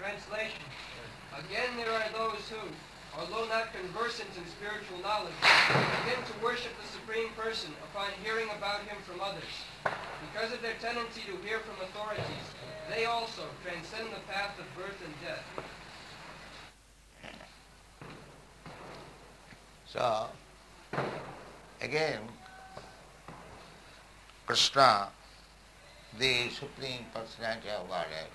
Translation. Again, there are those who, although not conversant in spiritual knowledge, begin to worship the Supreme Person upon hearing about him from others. Because of their tendency to hear from authorities, they also transcend the path of birth and death. So, again, Krishna, the Supreme Personality of Godhead,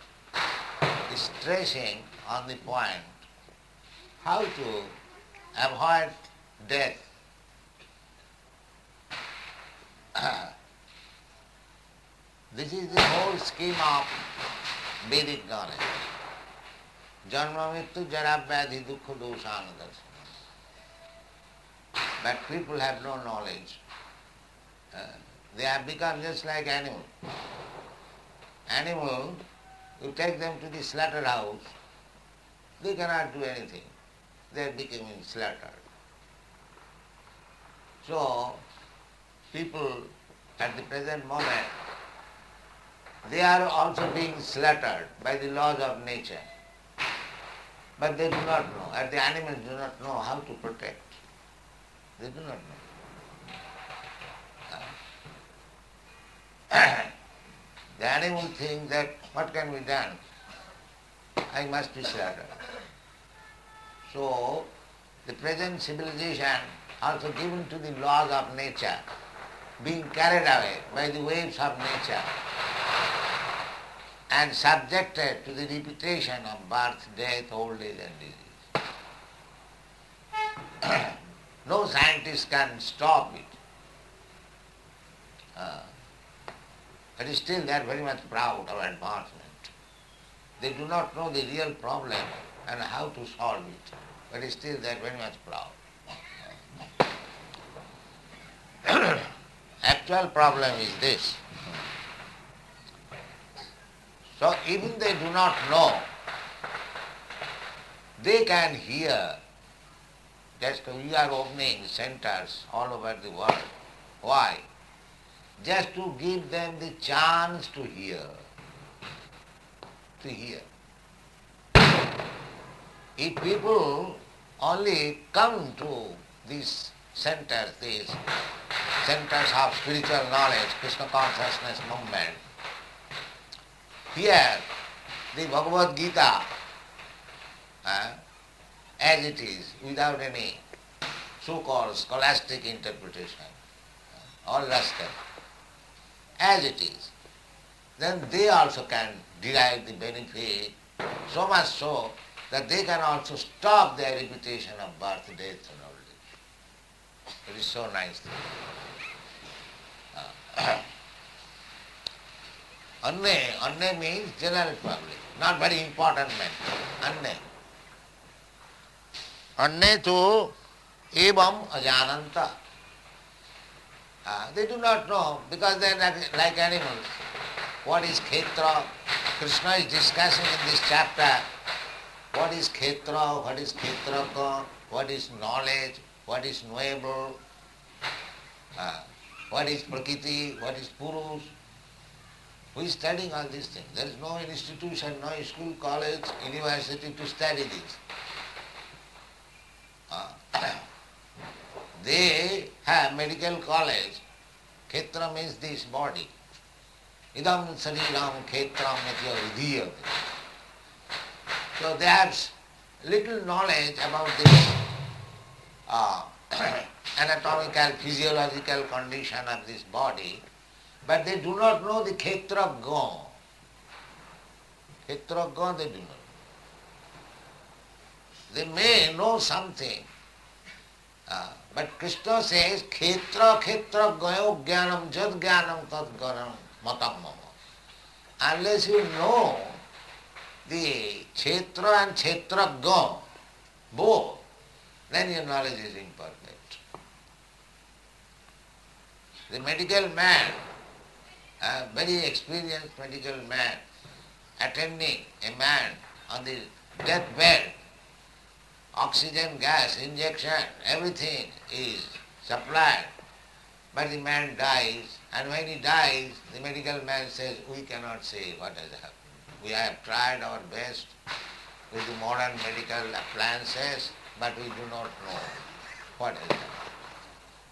is stressing on the point how to avoid death. This is the whole scheme of Vedic knowledge. Janma mrityu jara vyadhi dukkha dosana darsana. But people have no knowledge. They have become just like animals. Animals, you take them to the slaughterhouse, they cannot do anything. They are becoming slaughtered. So, people at the present moment, they are also being slaughtered by the laws of nature. But they do not know, and the animals do not know how to protect. They do not know. The animal thinks that what can be done? I must be slaughtered. So, the present civilization also given to the laws of nature, being carried away by the waves of nature and subjected to the repetition of birth, death, old age and disease. No scientist can stop it. But still they are very much proud of advancement. They do not know the real problem and how to solve it, but still they are very much proud. Actual problem is this. So even they do not know, they can hear. Just we are opening centers all over the world. Why? Just to give them the chance to hear. To hear. If people only come to these centers of spiritual knowledge, Krishna consciousness movement, here the Bhagavad Gita, as it is, without any so-called scholastic interpretation, all rascal, as it is, then they also can derive the benefit, so much so that they can also stop their repetition of birth, death and old age. It is so nice. Anne means general public, not very important men. Anne tu evam ajananta. They do not know because they are like animals. What is khetra? Krishna is discussing in this chapter what is khetra, what is khetraka, what is knowledge, what is knowable, what is prakriti, what is purush. Who is studying all these things? There is no institution, no school, college, university to study this. They have medical college. Khetra means this body. Idam sariram khetram natya vidhiyate. So they have little knowledge about this anatomical, physiological condition of this body, but they do not know the khetra go. Khetra go they do not know. They may know something, but Krishna says, khetra gayo jnanam jad jnanam tad ganam matam mama. Unless you know the kshetra and kshetra go, both, then your knowledge is imperfect. The medical man, a very experienced medical man, attending a man on the deathbed, oxygen, gas, injection, everything is supplied. But the man dies, and when he dies, the medical man says, we cannot say what has happened. We have tried our best, with the modern medical appliances, but we do not know what is that.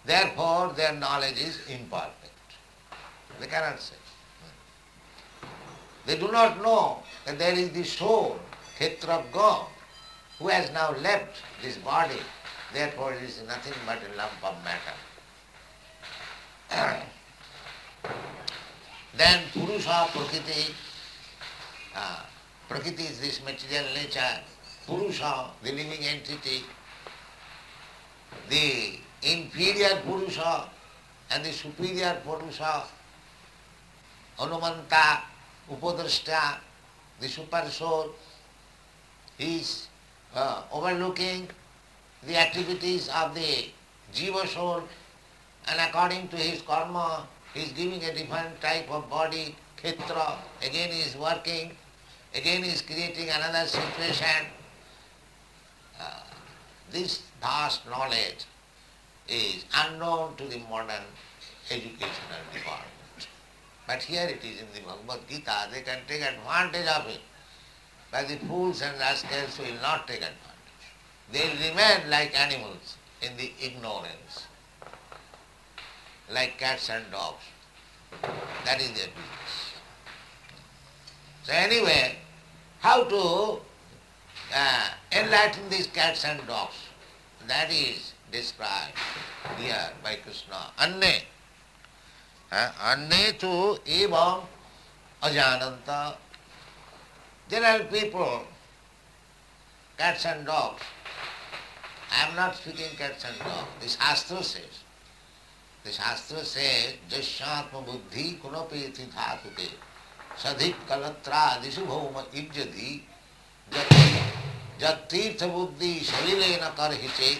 Therefore, their knowledge is imperfect. They cannot say. They do not know that there is the soul, Kshetra of God, who has now left this body. Therefore, it is nothing but a lump of matter. Then Purusha, Prakriti. Prakriti is this material nature. Purusha, the living entity. The inferior Purusha and the superior Purusha, Anumanta, Upadrashta, the super soul, is overlooking the activities of the Jiva soul, and according to his karma, he is giving a different type of body, Kshetra, again he is working, again he is creating another situation. This vast knowledge is unknown to the modern educational department. But here it is in the Bhagavad Gita, they can take advantage of it. But the fools and rascals will not take advantage. They will remain like animals in the ignorance, like cats and dogs. That is their business. So anyway, how to enlighten these cats and dogs? That is described here by Krishna. Anne. Anne tu evam ajananta. General people, cats and dogs. I am not speaking cats and dogs. The Shastra says. The Shastra says, Jasyatma buddhi kunapi thatuke sadhik kalatra disubhoma ijjadi jat tirtha buddhi salilena karhiche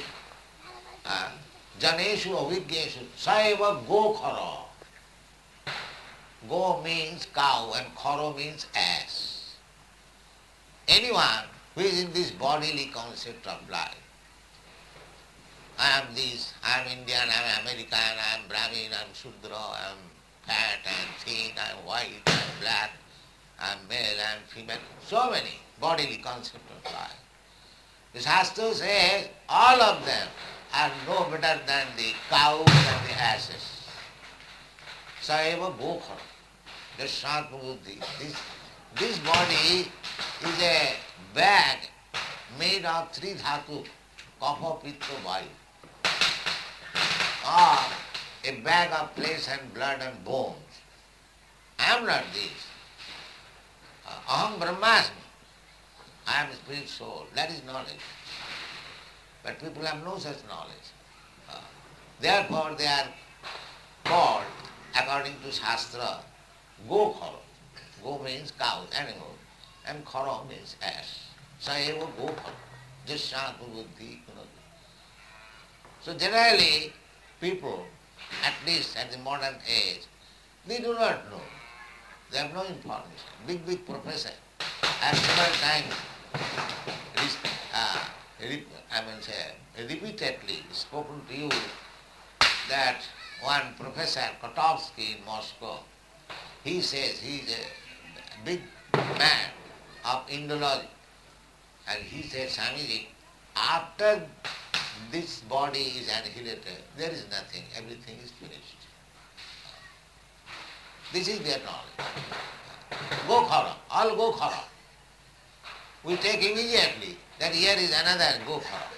janeshu avigneshu saiva gokhara. Go means cow and khara means ass. Anyone who is in this bodily concept of life, I am this, I am Indian, I am American, I am Brahmin, I am Shudra, I am fat, I am thin, I am white, I am black, I am male, I am female. So many bodily concepts of life. The Shastra says all of them are no better than the cows and the asses. Saeva Gokhara, the Shatma Buddhi. This body is a bag made of three dhatu, kapha, pitta, vayu, or a bag of flesh and blood and bones. I am not this. Aham Brahmasmi. I am spirit soul. That is knowledge. But people have no such knowledge. Therefore they are called, according to Shastra, Gokhara. Go means cow, animal, and khara means ass. Saeva Gokhara. Jasyatma buddhi. So generally, people, at least at the modern age, they do not know. They have no information. Big professor has several times repeatedly spoken to you that one professor, Kotovsky in Moscow, he says he is a big man of Indology. And he said, Swamiji, after this body is annihilated, there is nothing, everything is finished. This is their knowledge. Gokhara, all Gokhara. We take immediately that here is another Gokhara,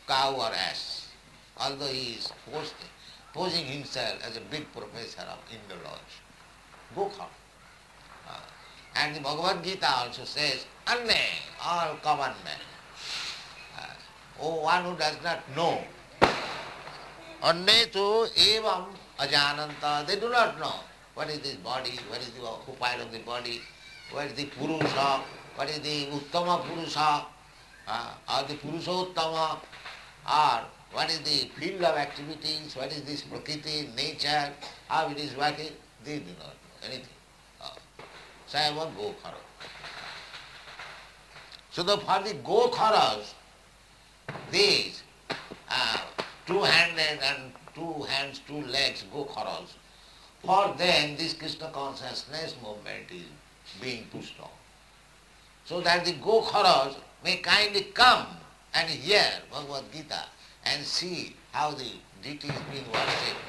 cow or ass, although he is posing himself as a big professor of Indology. Gokhara. And the Bhagavad Gita also says, Anne, all common men. One who does not know. Anne tu evam ajananta. They do not know what is this body, what is the occupied of the body, what is the Purusha, what is the Uttama Purusha, or the Purushottama, or what is the field of activities, what is this Prakriti, nature, how it is working. They do not know anything. Saiva Gokhara. So for the Gokharas, these two-handed and two hands, two legs Gokharas, for them this Krishna consciousness movement is being pushed on. So that the Gokharas may kindly come and hear Bhagavad Gita and see how the deity is being worshipped,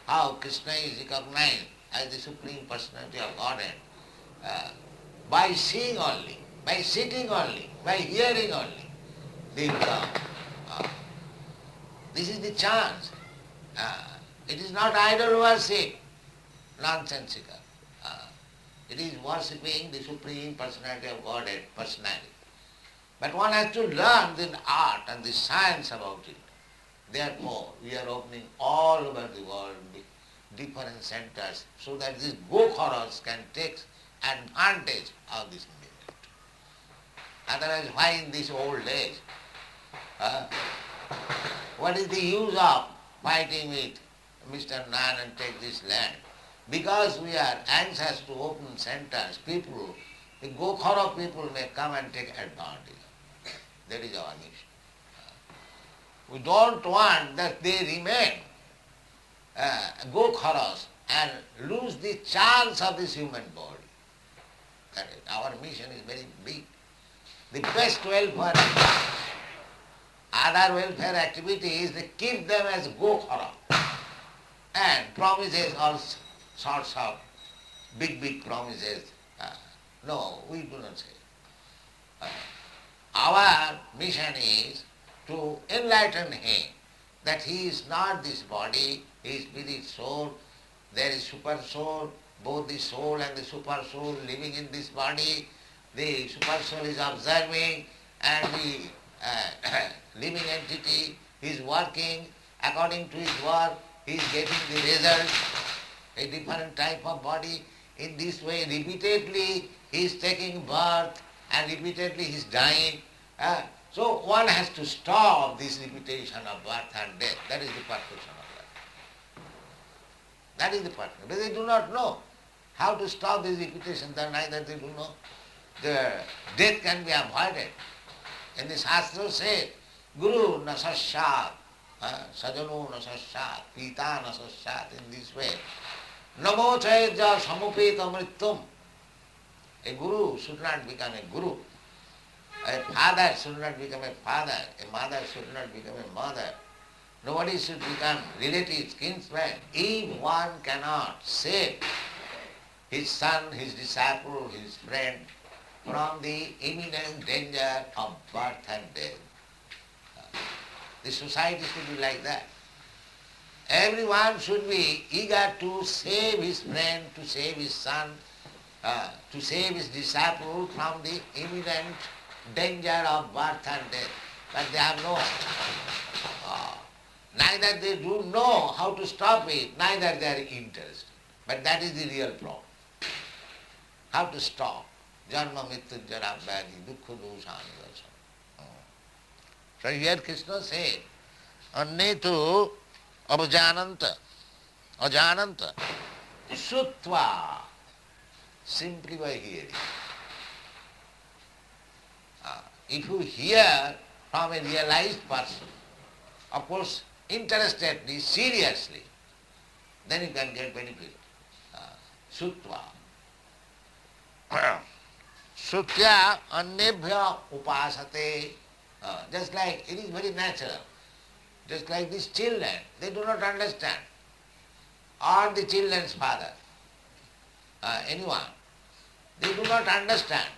how Krishna is recognized as the Supreme Personality of Godhead, by seeing only, by sitting only, by hearing only, they come. This is the chance. It is not idol worship, nonsensical. It is worshipping the Supreme Personality of Godhead, personality. But one has to learn the art and the science about it. Therefore, we are opening all over the world different centers so that these Gokharas can take advantage of this movement. Otherwise, why in this old age? What is the use of fighting with Mr. Nan and take this land? Because we are anxious to open centers, people, the Gokhara people may come and take advantage. That is our mission. We don't want that they remain Gokharas and lose the chance of this human body. That is, our mission is very big. The best welfare, other welfare activities, they keep them as Gokhara and promises all sorts of big promises. No, we do not say. Our mission is to enlighten him that he is not this body, he is spirit soul, there is super soul, both the soul and the super soul living in this body. The super soul is observing and the living entity is working according to his work, he is getting the result, a different type of body. In this way, repeatedly he is taking birth and repeatedly he is dying. So one has to stop this repetition of birth and death. That is the purpose of life. That is the purpose. But they do not know how to stop this repetition. Neither they do know. The death can be avoided. And the Shastra says, Guru na sasyat, sajano na sasyat, pita na sasyat, in this way. Namo chayaja samupeta mrityum. A guru should not become a guru. A father should not become a father. A mother should not become a mother. Nobody should become relatives, kinsmen. If one cannot save his son, his disciple, his friend from the imminent danger of birth and death, the society should be like that. Everyone should be eager to save his friend, to save his son, to save his disciple from the imminent danger of birth and death. But they have no, neither they do know how to stop it, neither they are interested. But that is the real problem. How to stop. Janma mittu jara vyadhi dukkha dosani dasam. So here Krishna said, Annetu ajananta, sutva, simply by hearing. If you hear from a realized person, of course, interestedly, seriously, then you can get benefit. Sutva. Sutya annebhya upasate. Just like it is very natural. Just like these children, they do not understand. Or the children's father, anyone, they do not understand.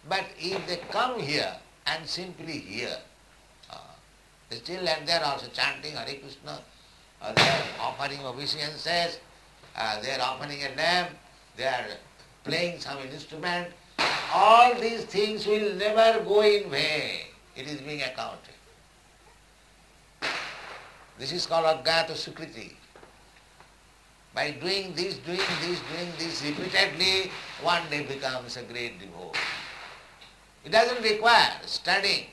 But if they come here and simply hear, the children, they are also chanting Hare Krishna, they are offering obeisances, they are offering a lamp, they are playing some instrument. All these things will never go in vain. It is being accounted. This is called Ajnata Sukriti. By doing this repeatedly, one day becomes a great devotee. It doesn't require studying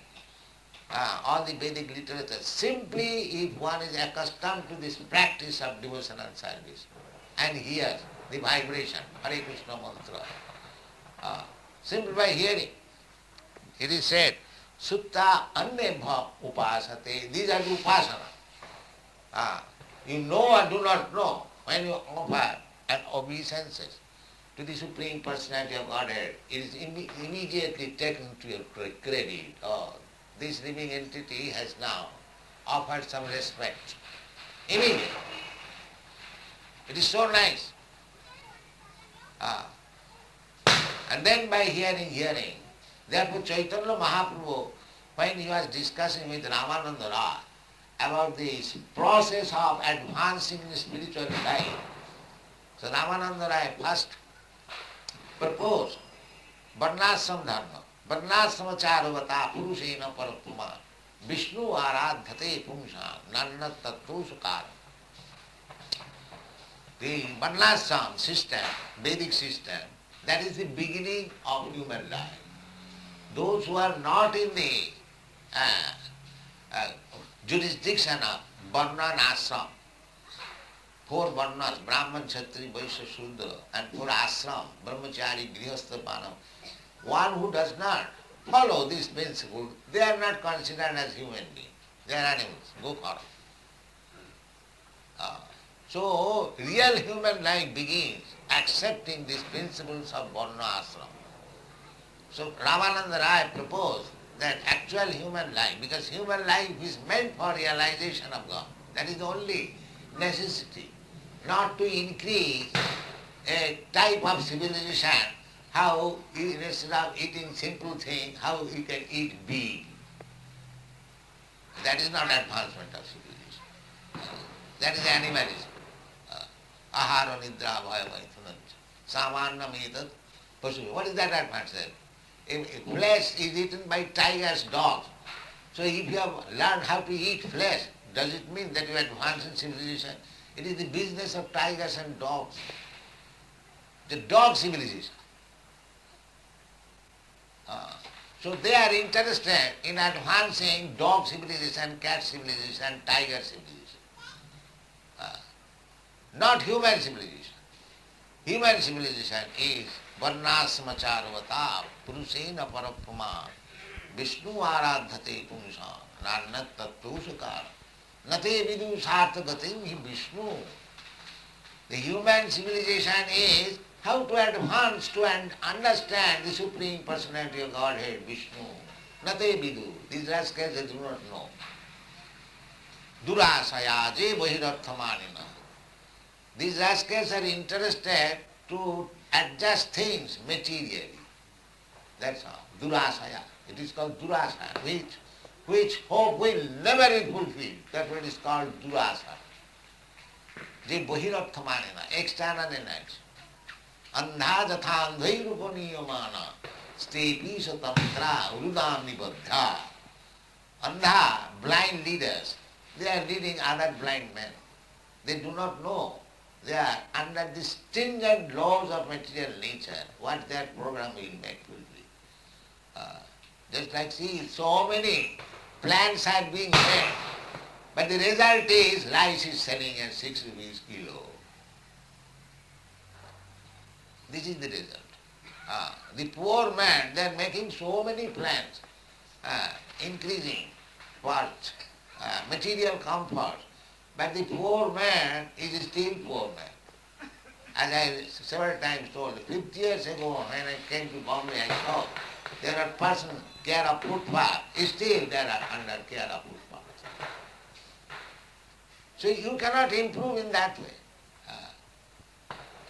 all the Vedic literature. Simply if one is accustomed to this practice of devotional service and hears the vibration, Hare Krishna mantra, simply by hearing, it is said, Sutta annebha upasate. These are the upasana. You know or do not know, when you offer an obeisances to the Supreme Personality of Godhead, it is immediately taken to your credit. Oh, this living entity has now offered some respect. Immediately. It is so nice. And then by hearing, therefore Chaitanya Mahaprabhu, when he was discussing with Ramananda Rai about this process of advancing in spiritual life, so Ramananda Rai first proposed Varnashram Dharma, Varnashram Charavata Purushena Parapuma, Vishnu Aradhate Pumsa, Nanna Tattva Sukara. The Varnashram system, Vedic system, that is the beginning of human life. Those who are not in the jurisdiction of Varna and Ashram, 4 Varnas, Brahman, Kshatriya, Vaishya, Shudra, and 4 Ashram, Brahmachari, Grihastha, Banav, one who does not follow this principle, they are not considered as human beings. They are animals. Go for it. So, real human life begins accepting these principles of Varna Ashram. So, Ramananda Rai proposed that actual human life, because human life is meant for realization of God. That is the only necessity, not to increase a type of civilization, how instead of eating simple things, how you can eat big. That is not advancement of civilization. That is animalism. Ahara nidra bhaya maithunancha. Samannam etat pasu. What is that advancement? If flesh is eaten by tigers, dogs. So if you have learned how to eat flesh, does it mean that you advance in civilization? It is the business of tigers and dogs. The dog civilization. So they are interested in advancing dog civilization, cat civilization, tiger civilization. Not human civilization. Human civilization is Varnashram Charavata Purushena Parapama Vishnu Aradhate Pumsa Nanat Tattva Sukara Nate Vidu Sarthagatim hi Vishnu. The human civilization is how to advance to and understand the Supreme Personality of Godhead, Vishnu. Nate Vidu. These rascals they do not know. Durasaya je bahirarthamanina. These rascals are interested to adjust things materially. That's all. Durasaya. It is called Durasaya, which hope will never be fulfilled. That's what is called Durasaya. Je bahirarthamanina, external energies. Andha jatha andhairupaniямana stepi satantra urudam nibadha. Andha, blind leaders, they are leading other blind men. They do not know. They are under the stringent laws of material nature, what their program will make will be. Just like see, so many plans are being made, but the result is rice is selling at 6 rupees kilo. This is the result. The poor man, they are making so many plans, increasing wealth, material comfort, but the poor man is still poor man. As I several times told, 50 years ago when I came to Bombay, I saw there are persons care of footpath, still they are under care of footpath. So you cannot improve in that way.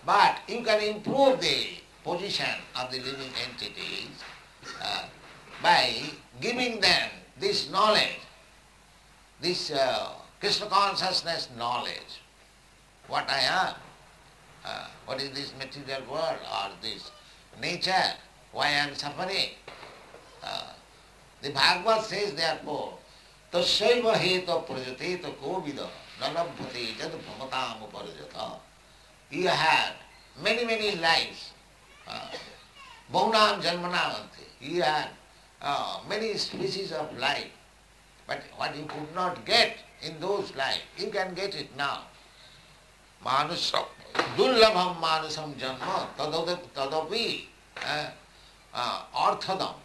But you can improve the position of the living entities by giving them this knowledge, this Krishna consciousness knowledge. What I am, what is this material world or this nature, why I am suffering. The Bhagavad says therefore, tasyaiva heta prajateta kovida nalabhate jad bhamatam uparajata. You had many, many lives. Bahunam janmanamante. You had many species of life. But what you could not get in those lives, you can get it now. Manusam, dullabham manusam janma, tadapi, arthadam.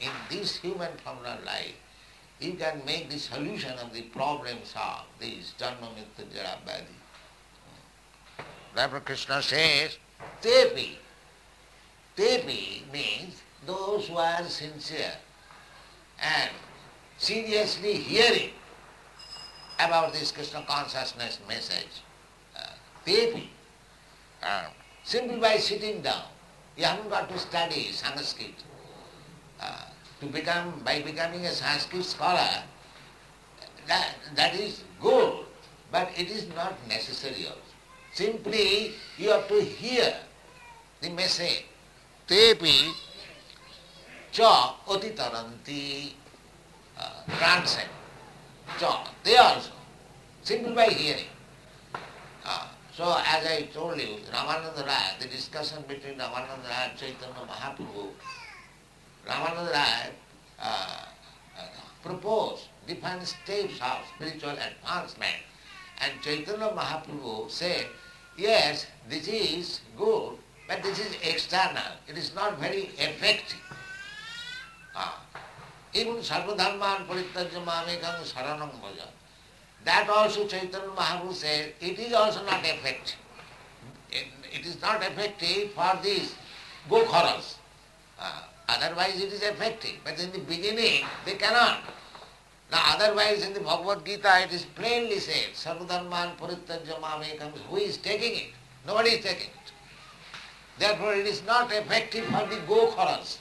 In this human phenomenal life, you can make the solution of the problems of this janma mrityu jara vyadhi. Therefore Krishna says, Tepi. Tepi means those who are sincere and seriously hearing about this Krishna consciousness message. Tepi. Simply by sitting down. You haven't got to study Sanskrit. By becoming a Sanskrit scholar, that is good, but it is not necessary also. Simply you have to hear the message. Tepi cha otitaranti, transcend. Cha, they also. Simply by hearing. So as I told you, Ramananda Raya, the discussion between Ramananda Raya and Chaitanya Mahaprabhu, Ramananda Raya proposed different steps of spiritual advancement, and Chaitanya Mahaprabhu said, yes, this is good, but this is external, it is not very effective. Even Sarvadharman Parityajya Mamekam Saranam Bhaja, that also Chaitanya Mahaprabhu said, it is also not effective. It is not effective for these gokharas. Otherwise it is effective, but in the beginning they cannot. Now otherwise in the Bhagavad Gita it is plainly said, Sarvadharman Parityajya Mamekam, who is taking it? Nobody is taking it. Therefore it is not effective for the gokharas.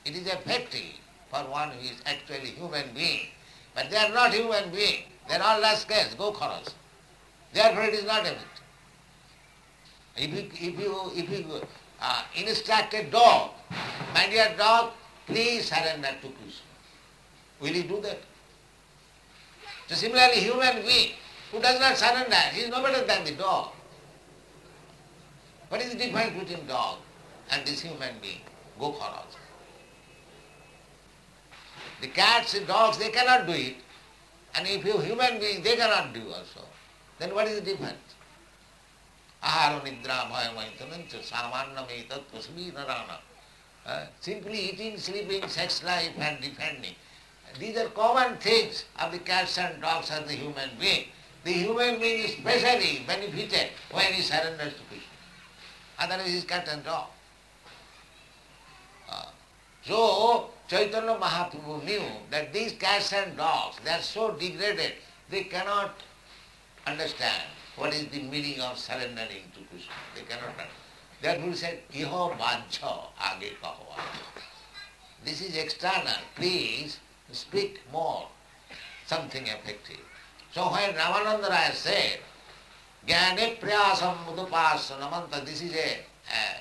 It is effective for one who is actually human being. But they are not human beings. They are all rascals, gokharas. Therefore it is not effective. If you instruct a dog, my dear dog, please surrender to Krishna. Will he do that? So similarly, human being who does not surrender, he is no better than the dog. What is the difference between dog and this human being, gokharas? The cats and dogs, they cannot do it. And if you human being, they cannot do also. Then what is the difference? Ahara nidra bhaya maitanancha samannam etat pasmi narana. Simply eating, sleeping, sex life and defending. These are common things of the cats and dogs and the human being. The human being is specially benefited when he surrenders to Krishna. Otherwise he is cat and dog. So Chaitanya Mahaprabhu knew that these cats and dogs, they are so degraded, they cannot understand what is the meaning of surrendering to Krishna. They cannot understand. Therefore he said, Iho bhajja age kaho. This is external. Please speak more, something effective. So when Ramananda Raya said, Jnane prayasam udupasana, this is a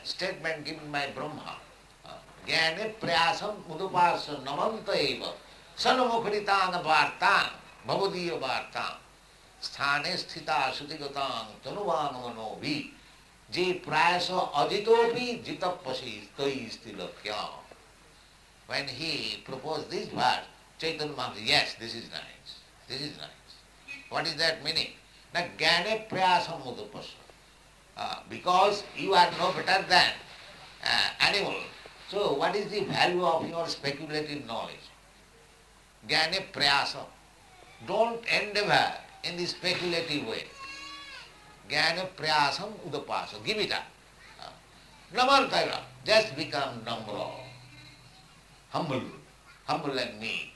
statement given by Brahma. Jnane prayasam udupasana namanta eva sanamukritang vartang bhavadiya vartang sthane sthita sutigatang tanuvang manovi je prayasa ajitopi jitapasi taistilakya. When he proposed this verse, Chaitanya Mahaprabhu, yes, this is nice. This is nice. What is that meaning? That jnane prayasam udupasana. Because you are no better than animal. So what is the value of your speculative knowledge? Jnane prayasam. Don't endeavor in the speculative way. Jnane prayasam udupasana. Give it up. Namantaya. Just become number. Humble. Humble and meek.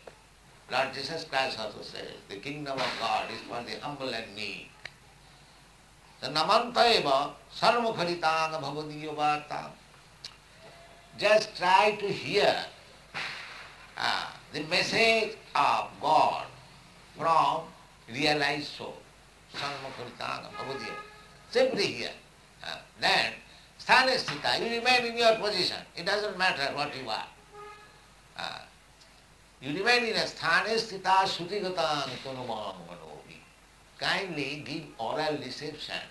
Lord Jesus Christ also says, the kingdom of God is for the humble and meek. The namantayeva sarvakharitang bhavadiya vartang. Just try to hear the message of God from realized soul. Sarvakharitang bhavadiya. Simply hear. Then, sthane sthita, you remain in your position. It doesn't matter what you are. You remain in a sthane sthita sutigatang tanumang manovi. Kindly give oral reception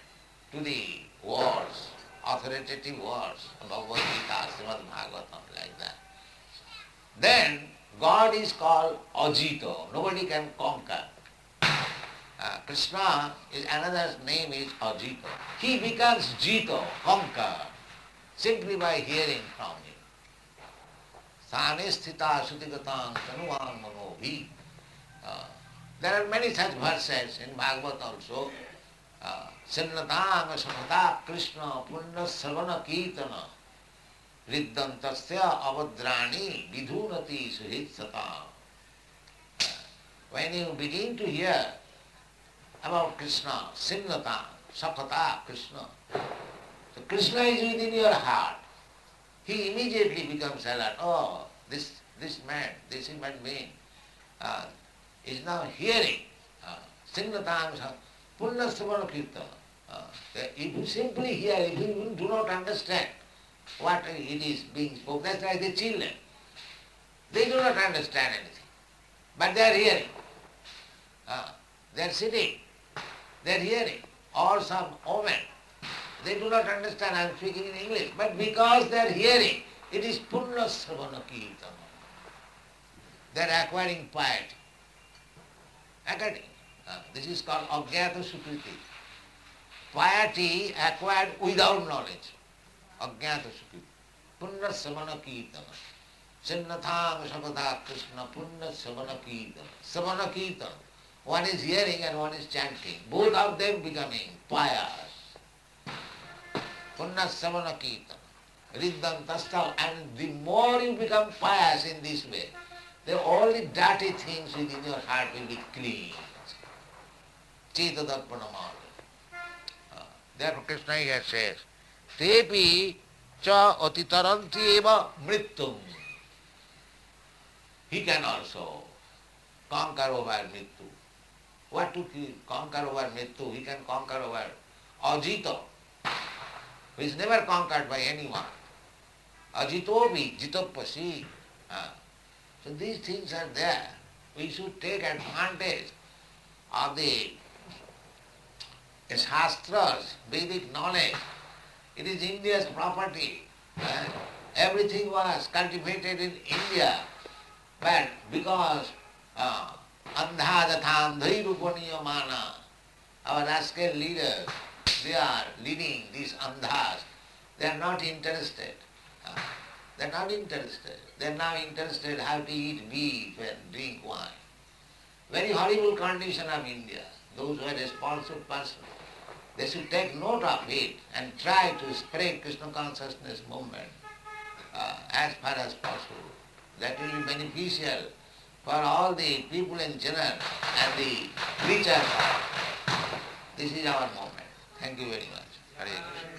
to the words, authoritative words, Bhagavad Gita, Srimad Bhagavatam, like that. Then God is called Ajito. Nobody can conquer. Krishna, another name is Ajito. He becomes Jito, conquer, simply by hearing from him. Sthane sthita sutigatang tanuvang manovi. There are many such verses in Bhagavad also. Sinnatang Samata Krishna Punna Savana Kirtana Riddantasya Avadrani Vidhunati Suhitsata. When you begin to hear about Krishna, Sinnatang, Sakata Krishna, so Krishna is within your heart. He immediately becomes alert. Oh, this man, this human being is now hearing Sinnatang Punna Savana Kirtana. If you simply hear, if you do not understand what it is being spoken, that's why the children, they do not understand anything. But they are hearing. They are sitting. They are hearing. Or some woman, they do not understand, I am speaking in English, but because they are hearing, it is Punna Savana Kirtana. They are acquiring piety. This is called Ajnata Sukriti. Piety acquired without knowledge. Ajnata Sukriti. Punna Savana Kirtana. Sinnathang Sakata Krishna Punna Savana Kirtana. Savana Kirtana. One is hearing and one is chanting. Both of them becoming pious. Punna Savana Kirtana. Riddham Tastav. And the more you become pious in this way, all the dirty things within your heart will be cleansed. Chetadarpanamala. Therefore Krishna here says, Tepi cha atitaranti eva mrittum. He can also conquer over mrittu. What to conquer over mrittu? He can conquer over ajita, who is never conquered by anyone. Ajitobi, jitopasi. So these things are there. We should take advantage of the Shastras, Vedic knowledge. It is India's property. Everything was cultivated in India. But because Andhadatham our rascal leaders, they are leading these andhas, they are not interested. They are not interested. They are now interested how to eat beef and drink wine. Very horrible condition of India. Those who are responsible persons, they should take note of it and try to spread Krishna consciousness movement as far as possible. That will be beneficial for all the people in general and the preachers. This is our movement. Thank you very much. Hare Krishna.